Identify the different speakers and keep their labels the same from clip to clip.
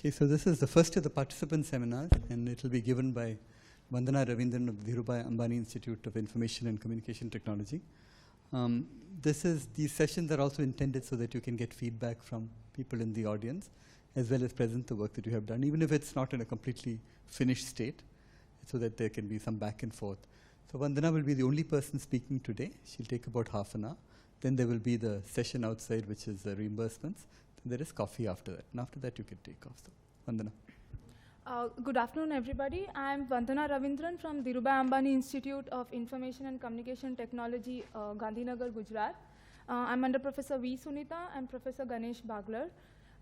Speaker 1: Okay, so this is the first of the participant seminars, and it will be given by Vandana Ravindran of the Dhirubhai Ambani Institute of Information and Communication Technology. These sessions are also intended so that you can get feedback from people in the audience, as well as present the work that you have done, even if it's not in a completely finished state, so that there can be some back and forth. So Vandana will be the only person speaking today. She'll take about half an hour. Then there will be the session outside, which is reimbursements. There is coffee after that, and after that you can take off. So, Vandana.
Speaker 2: Good afternoon, everybody. I'm Vandana Ravindran from Dhirubhai Ambani Institute of Information and Communication Technology, Gandhinagar, Gujarat. I'm under Professor V. Sunita and Professor Ganesh Baglar.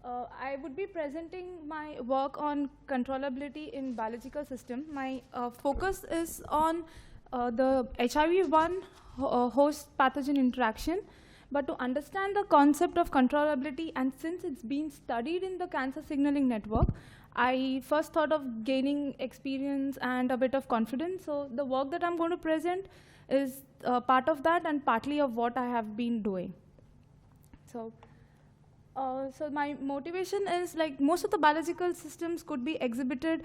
Speaker 2: I would be presenting my work on controllability in biological system. My focus is on the HIV-1 host pathogen interaction. But to understand the concept of controllability, and since it's been studied in the cancer signaling network, I first thought of gaining experience and a bit of confidence. So the work that I'm going to present is part of that and partly of what I have been doing. So my motivation is, like, most of the biological systems could be exhibited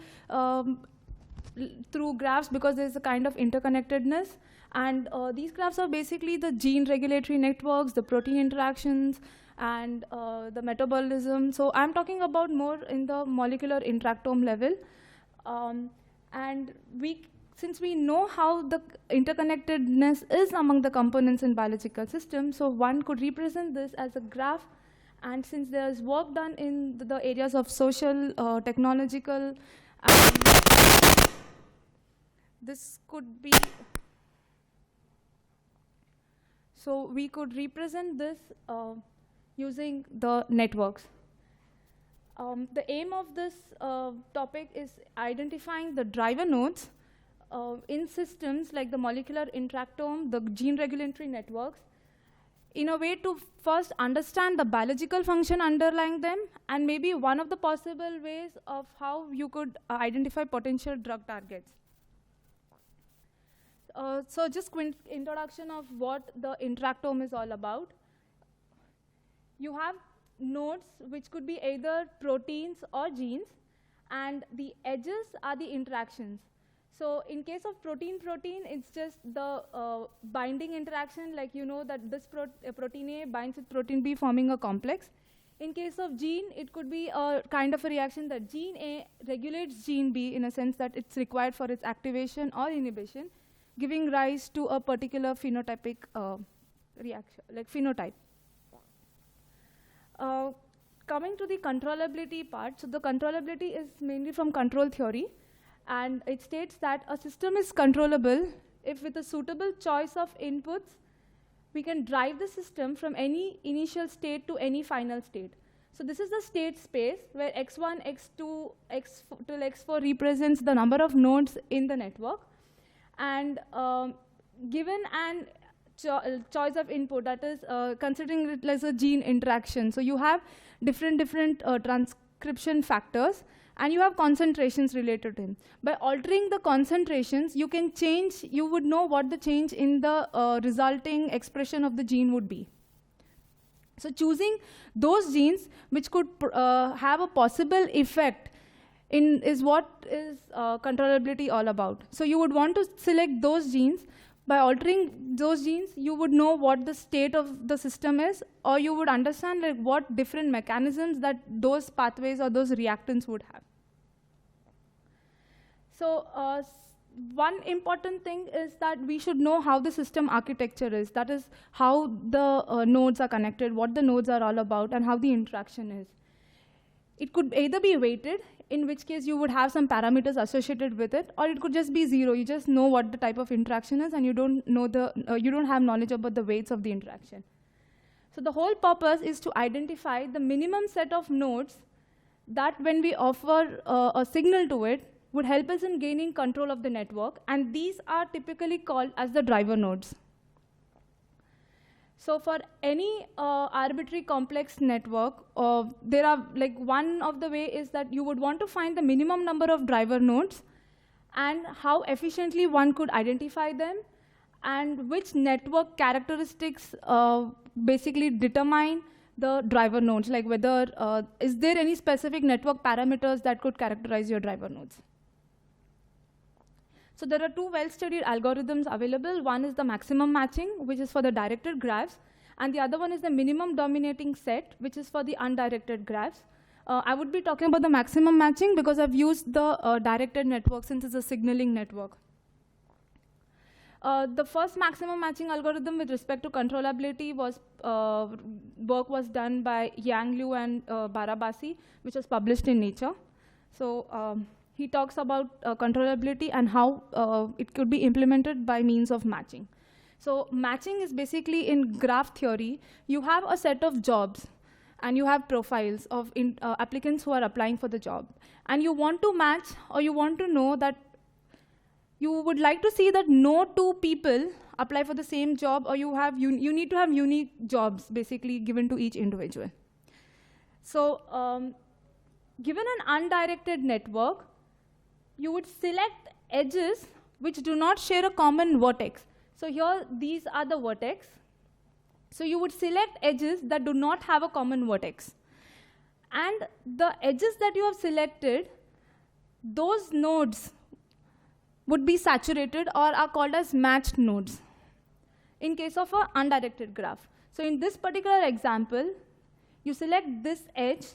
Speaker 2: through graphs because there's a kind of interconnectedness. And these graphs are basically the gene regulatory networks, the protein interactions, and the metabolism. So I'm talking about more in the molecular interactome level. And since we know how the interconnectedness is among the components in biological systems, so one could represent this as a graph. And since there's work done in the areas of social, technological, this could be. So we could represent this using the networks. The aim of this topic is identifying the driver nodes in systems like the molecular interactome, the gene regulatory networks, in a way to first understand the biological function underlying them, and maybe one of the possible ways of how you could identify potential drug targets. So just quick introduction of what the interactome is all about. You have nodes which could be either proteins or genes, and the edges are the interactions. So in case of protein-protein, it's just the binding interaction, like you know that this protein A binds with protein B, forming a complex. In case of gene, it could be a kind of a reaction that gene A regulates gene B in a sense that it's required for its activation or inhibition, giving rise to a particular phenotypic reaction, like phenotype. Coming to the controllability part, so the controllability is mainly from control theory, and it states that a system is controllable if, with a suitable choice of inputs, we can drive the system from any initial state to any final state. So this is the state space where x1, x2, x till x4 represents the number of nodes in the network. And given an choice of input, that is considering it as a gene interaction. So you have different transcription factors, and you have concentrations related to them. By altering the concentrations, you can change, you would know what the change in the resulting expression of the gene would be. So choosing those genes which could have a possible effect is what is controllability all about. So you would want to select those genes. By altering those genes, you would know what the state of the system is, or you would understand, like, what different mechanisms that those pathways or those reactants would have. So one important thing is that we should know how the system architecture is. That is how the nodes are connected, what the nodes are all about, and how the interaction is. It could either be weighted, in which case you would have some parameters associated with it, or it could just be zero. You just know what the type of interaction is, and you don't know you don't have knowledge about the weights of the interaction. So the whole purpose is to identify the minimum set of nodes that, when we offer a signal to it, would help us in gaining control of the network, and these are typically called as the driver nodes. So for any arbitrary complex network, there are, like, one of the way is that you would want to find the minimum number of driver nodes and how efficiently one could identify them, and which network characteristics basically determine the driver nodes, like whether, is there any specific network parameters that could characterize your driver nodes. So there are two well-studied algorithms available. One is the maximum matching, which is for the directed graphs, and the other one is the minimum dominating set, which is for the undirected graphs. I would be talking about the maximum matching because I've used the directed network since it's a signaling network. The first maximum matching algorithm with respect to controllability was, work was done by Yang Liu and Barabasi, which was published in Nature. So he talks about controllability and how it could be implemented by means of matching. So matching is basically, in graph theory, you have a set of jobs and you have profiles of applicants who are applying for the job. And you want to match, or you want to know that you would like to see that no two people apply for the same job, or you need to have unique jobs basically given to each individual. So given an undirected network, you would select edges which do not share a common vertex. So here, these are the vertex. So you would select edges that do not have a common vertex. And the edges that you have selected, those nodes would be saturated or are called as matched nodes in case of an undirected graph. So in this particular example, you select this edge,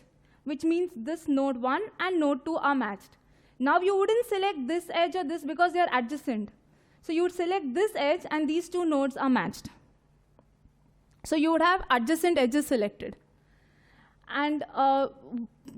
Speaker 2: which means this node 1 and node 2 are matched. Now you wouldn't select this edge or this because they are adjacent. So you would select this edge and these two nodes are matched. So you would have adjacent edges selected. And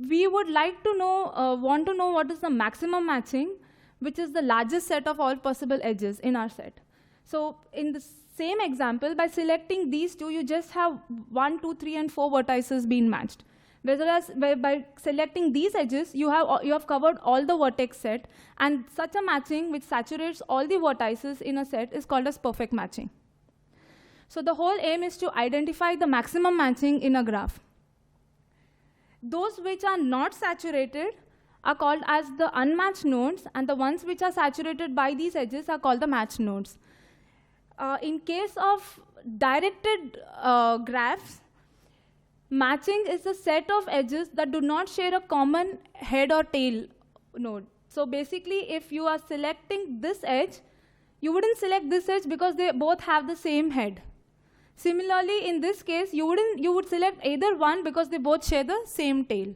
Speaker 2: we would like to know, want to know what is the maximum matching, which is the largest set of all possible edges in our set. So in the same example, by selecting these two, you just have 1, 2, 3, and 4 vertices being matched. Whereas by selecting these edges, you have covered all the vertex set, and such a matching which saturates all the vertices in a set is called as perfect matching. So the whole aim is to identify the maximum matching in a graph. Those which are not saturated are called as the unmatched nodes, and the ones which are saturated by these edges are called the matched nodes. In case of directed graphs, matching is a set of edges that do not share a common head or tail node. So basically, if you are selecting this edge, you wouldn't select this edge because they both have the same head. Similarly, in this case, you would select either one because they both share the same tail.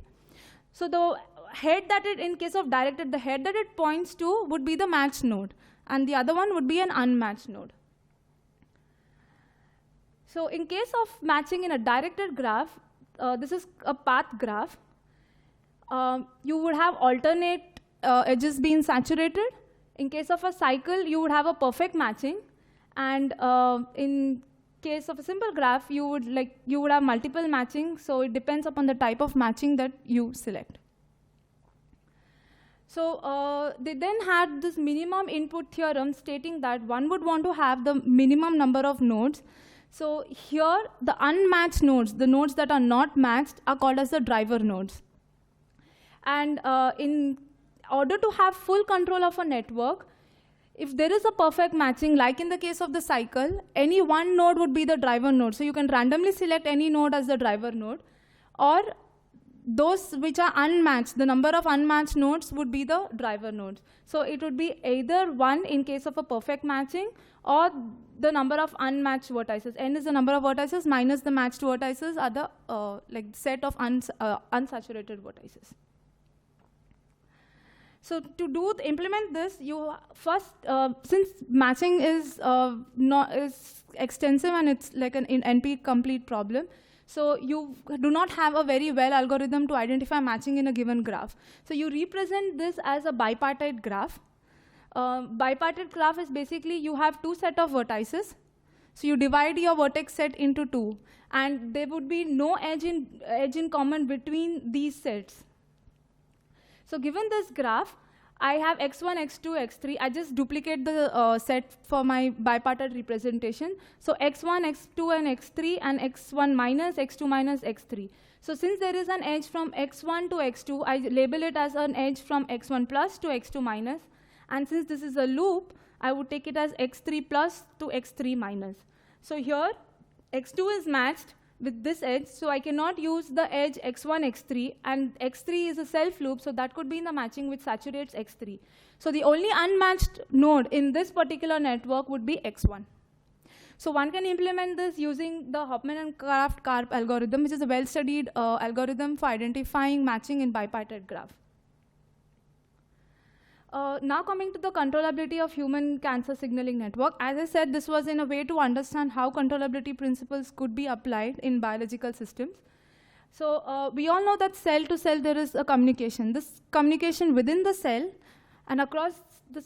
Speaker 2: So the head that it, in case of directed, the head that it points to would be the matched node, and the other one would be an unmatched node. So in case of matching in a directed graph, this is a path graph. You would have alternate edges being saturated. In case of a cycle, you would have a perfect matching. And in case of a simple graph, you would have multiple matching. So it depends upon the type of matching that you select. So they then had this minimum input theorem stating that one would want to have the minimum number of nodes. So here, the unmatched nodes, the nodes that are not matched, are called as the driver nodes. And in order to have full control of a network, if there is a perfect matching, like in the case of the cycle, any one node would be the driver node. So you can randomly select any node as the driver node. Or those which are unmatched, the number of unmatched nodes would be the driver nodes. So it would be either 1 in case of a perfect matching, or the number of unmatched vertices. N is the number of vertices minus the matched vertices are the set of unsaturated vertices. So to implement this, you first, since matching is extensive and it's like an NP complete problem, so you do not have a very well algorithm to identify matching in a given graph. So you represent this as a bipartite graph. Bipartite graph is basically you have two sets of vertices. So you divide your vertex set into two, and there would be no edge in common between these sets. So given this graph, I have x1, x2, x3. I just duplicate the set for my bipartite representation. So x1, x2, and x3, and x1 minus, x2 minus, x3. So since there is an edge from x1 to x2, I label it as an edge from x1 plus to x2 minus. And since this is a loop, I would take it as x3 plus to x3 minus. So here, x2 is matched with this edge, so I cannot use the edge x1, x3, and x3 is a self loop, so that could be in the matching which saturates x3. So the only unmatched node in this particular network would be x1. So one can implement this using the Hopman and Kraft-Karp algorithm, which is a well-studied algorithm for identifying matching in bipartite graph. Now coming to the controllability of human cancer signaling network. As I said, this was in a way to understand how controllability principles could be applied in biological systems. So we all know that cell to cell there is a communication. This communication within the cell and across the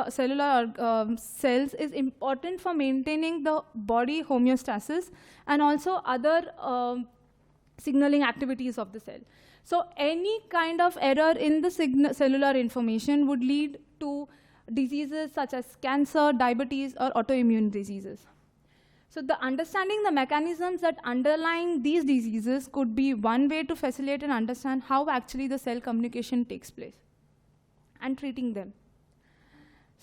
Speaker 2: cellular cells is important for maintaining the body homeostasis and also other signaling activities of the cell. So any kind of error in the cellular information would lead to diseases such as cancer, diabetes, or autoimmune diseases. So the understanding the mechanisms that underlying these diseases could be one way to facilitate and understand how actually the cell communication takes place and treating them.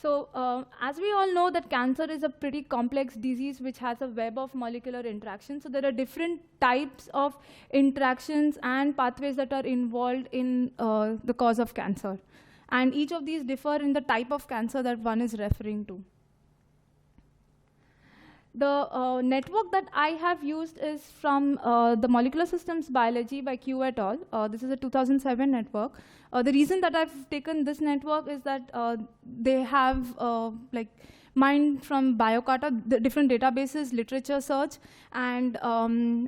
Speaker 2: So as we all know that cancer is a pretty complex disease which has a web of molecular interactions. So there are different types of interactions and pathways that are involved in the cause of cancer. And each of these differ in the type of cancer that one is referring to. The network that I have used is from the Molecular Systems Biology by Q et al. This is a 2007 network. The reason that I've taken this network is that they have mined from Biocarta, the different databases, literature search, and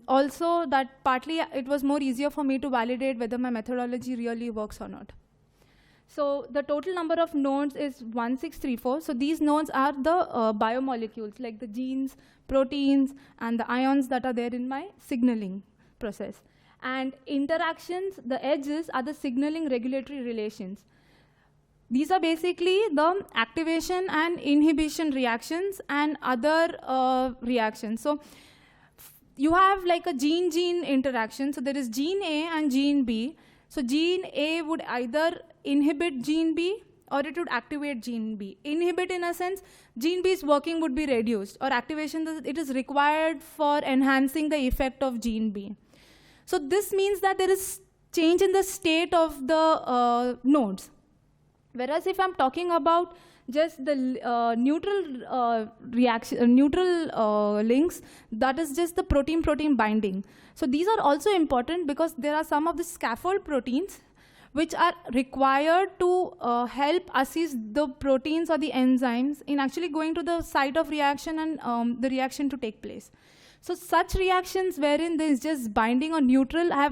Speaker 2: also that partly it was more easier for me to validate whether my methodology really works or not. So the total number of nodes is 1634. So these nodes are the biomolecules, like the genes, proteins, and the ions that are there in my signaling process. And interactions, the edges, are the signaling regulatory relations. These are basically the activation and inhibition reactions and other reactions. So you have like a gene-gene interaction. So there is gene A and gene B. So gene A would either inhibit gene B or it would activate gene B. Inhibit in a sense, gene B's working would be reduced, or activation, it is required for enhancing the effect of gene B. So this means that there is change in the state of the nodes. Whereas if I'm talking about just the neutral links, that is just the protein-protein binding. So these are also important because there are some of the scaffold proteins which are required to help assist the proteins or the enzymes in actually going to the site of reaction and the reaction to take place. So such reactions wherein there is just binding or neutral, I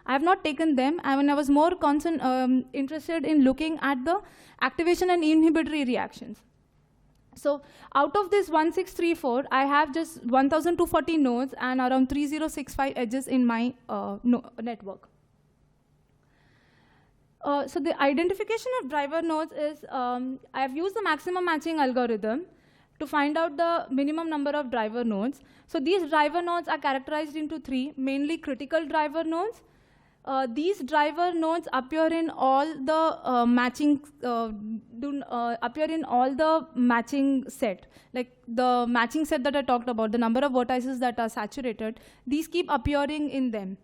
Speaker 2: have not taken them. I was more interested in looking at the activation and inhibitory reactions. So out of this 1634, I have just 1240 nodes and around 3065 edges in my network. So the identification of driver nodes is, I have used the maximum matching algorithm to find out the minimum number of driver nodes. So these driver nodes are characterized into three, mainly critical driver nodes. These driver nodes appear in all the matching set. Like the matching set that I talked about, the number of vertices that are saturated, these keep appearing in them.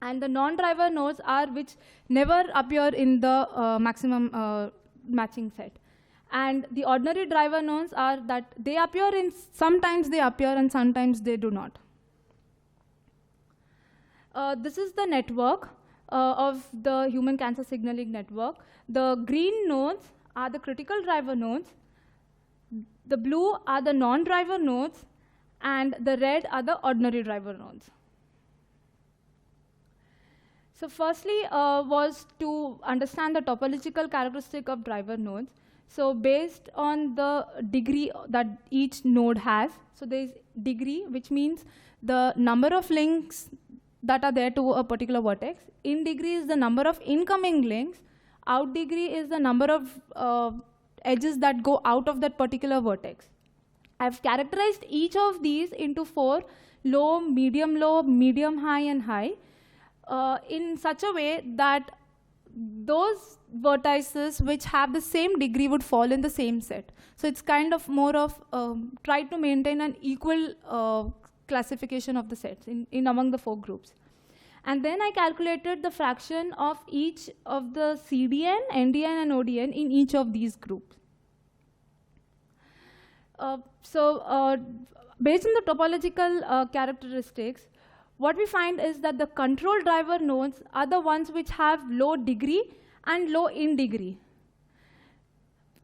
Speaker 2: And the non-driver nodes are which never appear in the maximum matching set. And the ordinary driver nodes are that they appear in, sometimes they appear and sometimes they do not. This is the network of the human cancer signaling network. The green nodes are the critical driver nodes, the blue are the non-driver nodes, and the red are the ordinary driver nodes. So firstly was to understand the topological characteristic of driver nodes. So based on the degree that each node has, so there is degree, which means the number of links that are there to a particular vertex. In degree is the number of incoming links. Out degree is the number of edges that go out of that particular vertex. I've characterized each of these into 4, low, medium high, and high, in such a way that those vertices which have the same degree would fall in the same set. So it's kind of more of try to maintain an equal classification of the sets in among the 4 groups. And then I calculated the fraction of each of the CDN, NDN, and ODN in each of these groups. Based on the topological characteristics, what we find is that the control driver nodes are the ones which have low degree and low in degree,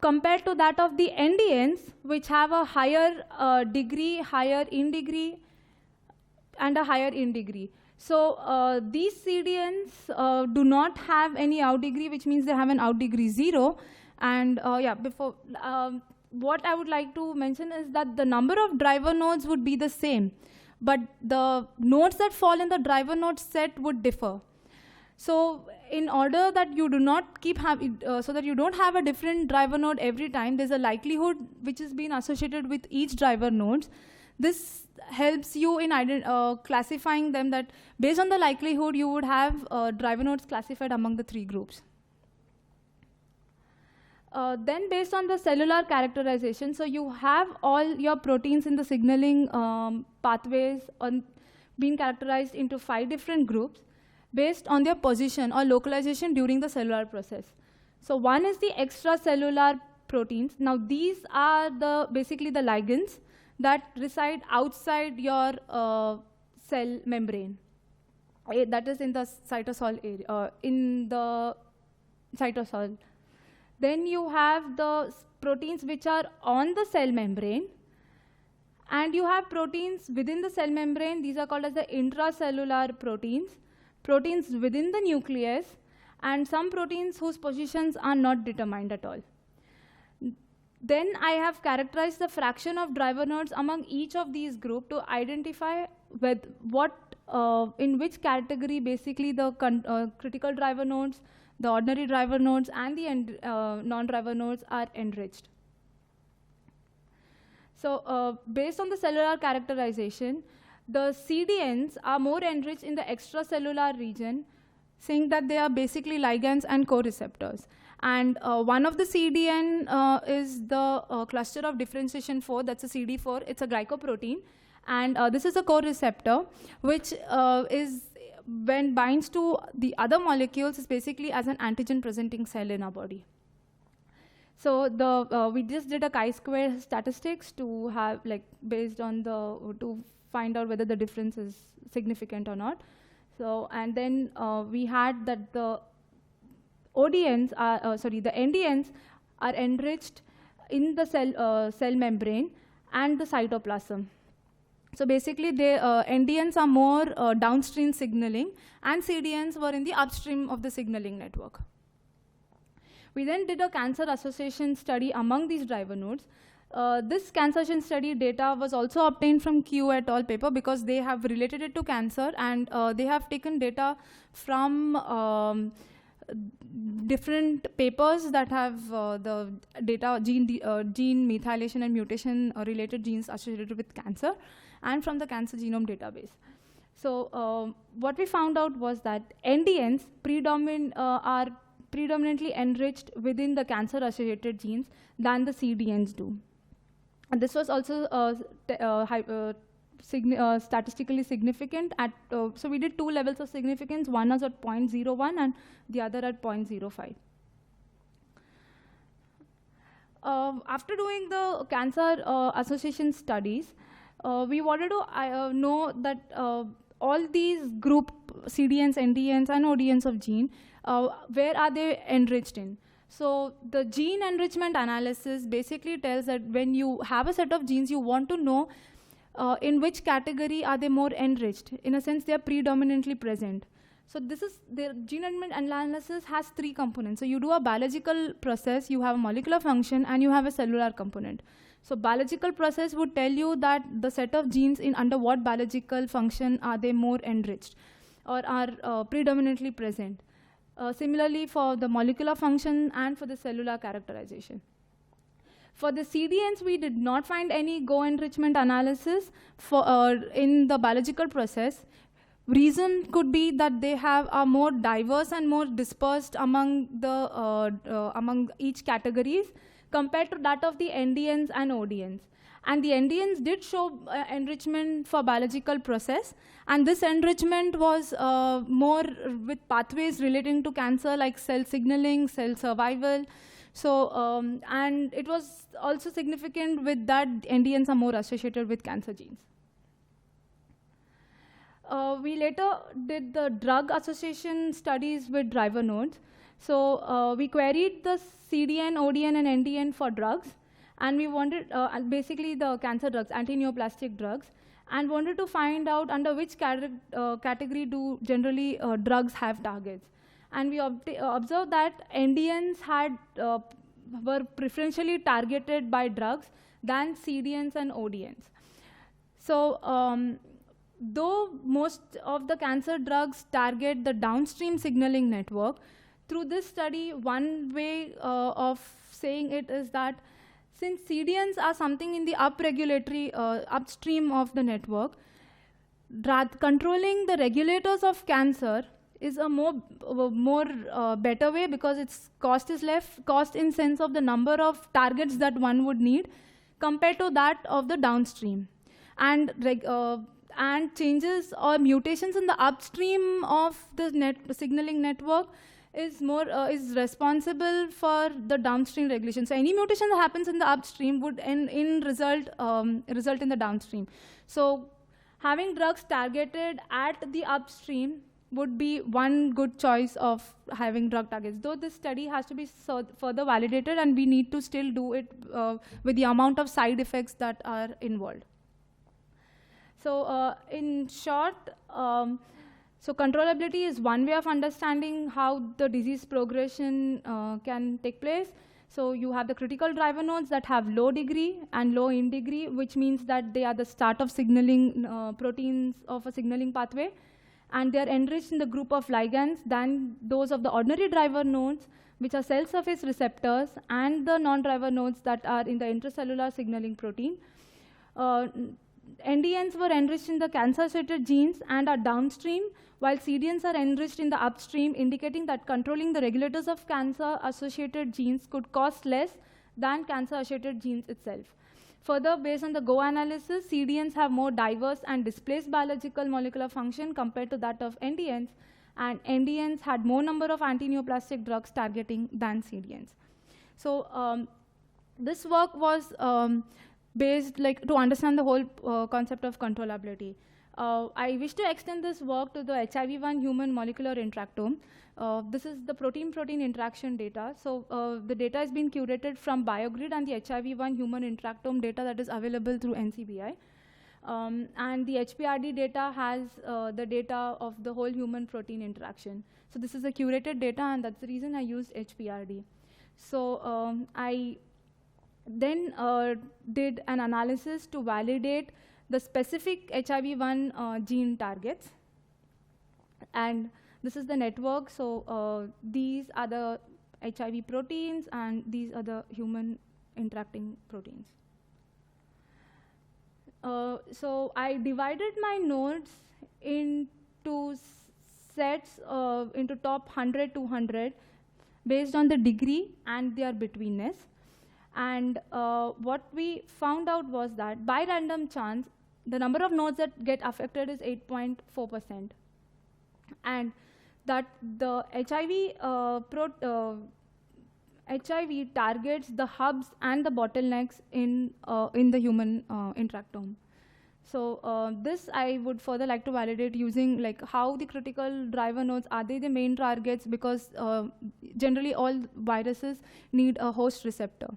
Speaker 2: compared to that of the NDNs, which have a higher degree, higher in degree, and a higher in degree. So these CDNs do not have any out degree, which means they have an out degree 0. And what I would like to mention is that the number of driver nodes would be the same, but the nodes that fall in the driver node set would differ. So in order that you do not keep so that you don't have a different driver node every time, there's a likelihood which is being associated with each driver nodes. This helps you in classifying them, that based on the likelihood you would have driver nodes classified among the 3 groups. Then based on the cellular characterization, so you have all your proteins in the signaling pathways being characterized into 5 different groups based on their position or localization during the cellular process. So one is the extracellular proteins. Now these are basically the ligands that reside outside your cell membrane. That is in the cytosol area, in the cytosol. Then you have the proteins which are on the cell membrane, and you have proteins within the cell membrane. These are called as the intracellular proteins, proteins within the nucleus, and some proteins whose positions are not determined at all. Then I have characterized the fraction of driver nodes among each of these groups to identify with in which category basically the critical driver nodes, the ordinary driver nodes, and the non-driver nodes are enriched. So based on the cellular characterization, the CDNs are more enriched in the extracellular region, saying that they are basically ligands and co-receptors. And one of the CDN is the cluster of differentiation 4, that's a CD4. It's a glycoprotein. And this is a co-receptor, which is, when binds to the other molecules, is basically as an antigen-presenting cell in our body. So we just did a chi-square statistics to have, based on to find out whether the difference is significant or not. So, and then we had that the ODNs are, the NDNs are enriched in the cell membrane and the cytoplasm. So basically, NDNs are more downstream signaling, and CDNs were in the upstream of the signaling network. We then did a cancer association study among these driver nodes. This cancer association study data was also obtained from Q et al. Paper, because they have related it to cancer, and they have taken data from different papers that have the data gene methylation and mutation related genes associated with cancer, and from the cancer genome database. So what we found out was that NDNs are predominantly enriched within the cancer associated genes than the CDNs do. And this was also statistically significant at, so we did 2 levels of significance. One was at 0.01 and the other at 0.05. After doing the cancer association studies, we wanted to know that all these group CDNs, NDNs, and ODNs of gene, where are they enriched in? So the gene enrichment analysis basically tells that when you have a set of genes, you want to know in which category are they more enriched. In a sense, they are predominantly present. So this is, the gene enrichment analysis has 3 components. So you do a biological process, you have a molecular function, and you have a cellular component. So biological process would tell you that the set of genes under what biological function are they more enriched or are predominantly present. Similarly for the molecular function and for the cellular characterization. For the CDNs, we did not find any Go-enrichment analysis in the biological process. Reason could be that they are more diverse and more dispersed among among each categories compared to that of the NDNs and ODNs. And the Indians did show enrichment for biological process. And this enrichment was more with pathways relating to cancer, like cell signaling, cell survival. So, and it was also significant with that Indians are more associated with cancer genes. We later did the drug association studies with driver nodes. So we queried the CDN, ODN, and NDN for drugs. And we wanted, basically the cancer drugs, antineoplastic drugs, and wanted to find out under which category do generally drugs have targets. And we observed that NDNs were preferentially targeted by drugs than CDNs and ODNs. So though most of the cancer drugs target the downstream signaling network, through this study, one way of saying it is that since CDNs are something in the upstream of the network, controlling the regulators of cancer is a better way, because its cost is less, cost in sense of the number of targets that one would need compared to that of the downstream. And changes or mutations in the upstream of the signaling network is responsible for the downstream regulation. So any mutation that happens in the upstream would result in the downstream. So having drugs targeted at the upstream would be one good choice of having drug targets, though this study has to be further validated, and we need to still do it with the amount of side effects that are involved. So in short, so controllability is one way of understanding how the disease progression can take place. So you have the critical driver nodes that have low degree and low in degree, which means that they are the start of signaling proteins of a signaling pathway. And they are enriched in the group of ligands than those of the ordinary driver nodes, which are cell surface receptors, and the non-driver nodes that are in the intracellular signaling protein. NDNs were enriched in the cancer-associated genes and are downstream, while CDNs are enriched in the upstream, indicating that controlling the regulators of cancer-associated genes could cost less than cancer-associated genes itself. Further, based on the Go analysis, CDNs have more diverse and displaced biological molecular function compared to that of NDNs, and NDNs had more number of antineoplastic drugs targeting than CDNs. So this work was based to understand the whole concept of controllability. I wish to extend this work to the HIV-1 human molecular interactome. This is the protein-protein interaction data. So the data has been curated from BioGrid and the HIV-1 human interactome data that is available through NCBI. And the HPRD data has the data of the whole human protein interaction. So this is a curated data, and that's the reason I used HPRD. So I then did an analysis to validate the specific HIV-1 gene targets. And this is the network. So these are the HIV proteins, and these are the human interacting proteins. So I divided my nodes into sets into top 100, 200, based on the degree and their betweenness. And what we found out was that by random chance, the number of nodes that get affected is 8.4%. And that the HIV targets the hubs and the bottlenecks in the human interactome. So this I would further like to validate using how the critical driver nodes, are they the main targets? Because generally all viruses need a host receptor.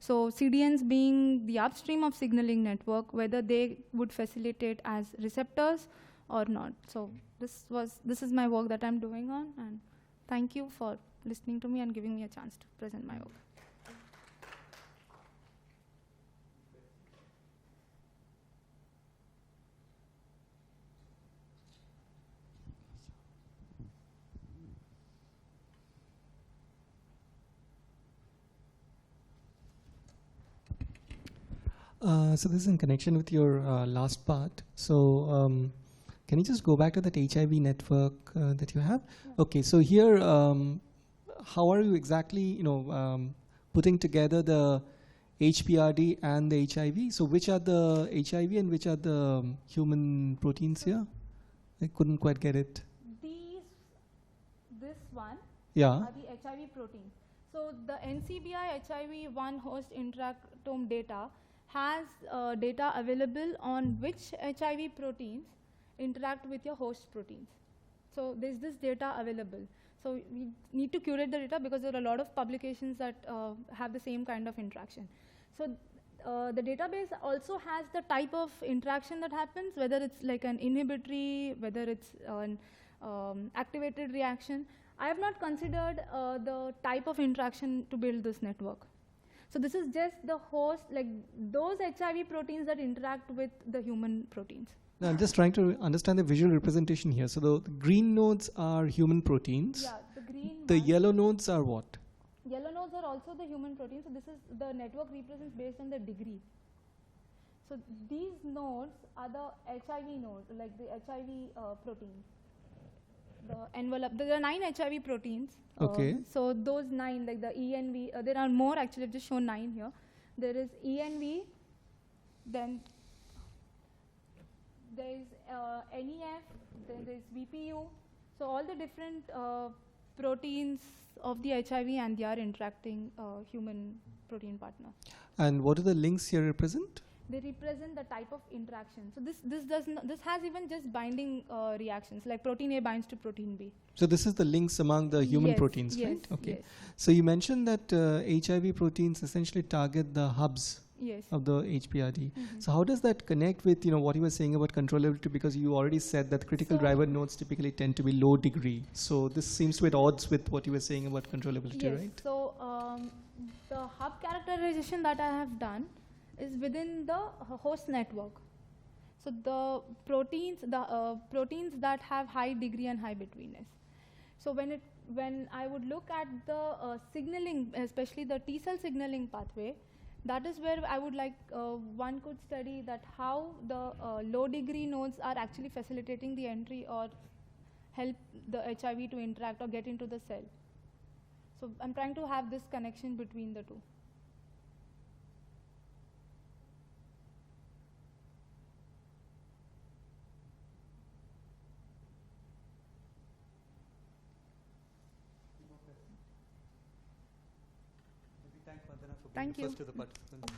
Speaker 2: So CDNs being the upstream of signaling network, whether they would facilitate as receptors or not. So this is my work that I'm doing on, and thank you for listening to me and giving me a chance to present my work.
Speaker 3: So this is in connection with your last part. So can you just go back to that HIV network that you have? Yeah. Okay, so here, how are you exactly, putting together the HPRD and the HIV. So which are the HIV and which are the human proteins here? I couldn't quite get it.
Speaker 2: This one
Speaker 3: Yeah.
Speaker 2: are the HIV proteins. So the NCBI HIV1 host interactome data has data available on which HIV proteins interact with your host proteins. So there's this data available. So we need to curate the data because there are a lot of publications that have the same kind of interaction. So the database also has the type of interaction that happens, whether it's like an inhibitory, whether it's an activated reaction. I have not considered the type of interaction to build this network. So this is just the host, like those HIV proteins that interact with the human proteins.
Speaker 3: Now I'm just trying to understand the visual representation here. So the green nodes are human proteins.
Speaker 2: Yeah, the green
Speaker 3: The
Speaker 2: one.
Speaker 3: yellow nodes are what?
Speaker 2: Yellow nodes are also the human proteins. So this is the network represents based on the degree. So these nodes are the HIV nodes, like the HIV proteins. The envelope. There are 9 HIV proteins.
Speaker 3: Okay.
Speaker 2: So those 9, like the ENV, there are more actually. I've just shown 9 here. There is ENV, then there is NEF, then there is VPU. So all the different proteins of the HIV and they are interacting human protein partner.
Speaker 3: And what do the links here represent?
Speaker 2: They represent the type of interaction. So this has even just binding reactions, like protein A binds to protein B.
Speaker 3: So this is the links among the human
Speaker 2: Yes,
Speaker 3: proteins,
Speaker 2: yes,
Speaker 3: right? Okay.
Speaker 2: yes.
Speaker 3: So you mentioned that HIV proteins essentially target the hubs
Speaker 2: Yes.
Speaker 3: of the HPRD.
Speaker 2: Mhm.
Speaker 3: So how does that connect with what you were saying about controllability? Because you already said that critical
Speaker 2: So-
Speaker 3: driver nodes typically tend to be low degree. So this seems to be at odds with what you were saying about controllability,
Speaker 2: Yes.
Speaker 3: right?
Speaker 2: So the hub characterization that I have done is within the host network. So the proteins that have high degree and high betweenness. So when I would look at the signaling, especially the T cell signaling pathway, that is where I would like one could study that how the low degree nodes are actually facilitating the entry or help the HIV to interact or get into the cell. So I'm trying to have this connection between the two.
Speaker 1: Maybe thank Vandana for being
Speaker 2: Thank
Speaker 1: the
Speaker 2: you.
Speaker 1: first of the participants.